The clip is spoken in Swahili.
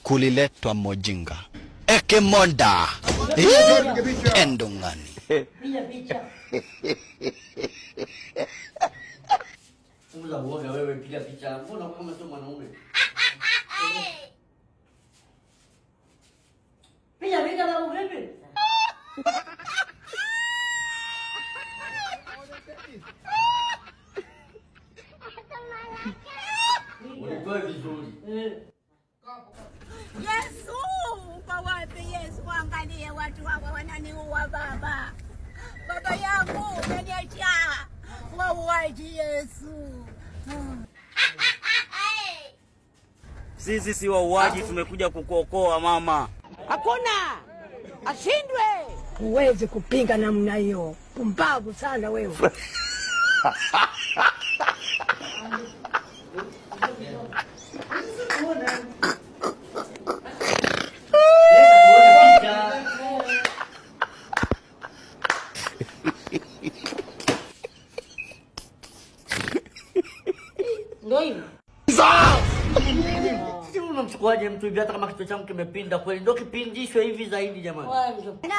Kuliletwa mojinga Ekemonda Endongani. Unza uoga wewe, piga picha. Mbona kama sio mwanaume? Piga babu vipi? Ulitoa vizuri. Yesu, uko wapi Yesu? Angalie watu hawa wananiua baba. Baba yangu umeniacha. Wauaji Yesu. Sisi si wauaji, tumekuja kukuokoa mama. Hakuna ashindwe. Huwezi kupinga namna hiyo. Pumbavu sana wewe. Ndio hivyo. Sisi unamchukuaje mtu hivi hata kama kichwa changu kimepinda kweli? Ndio kipindishwe hivi zaidi jamani. Na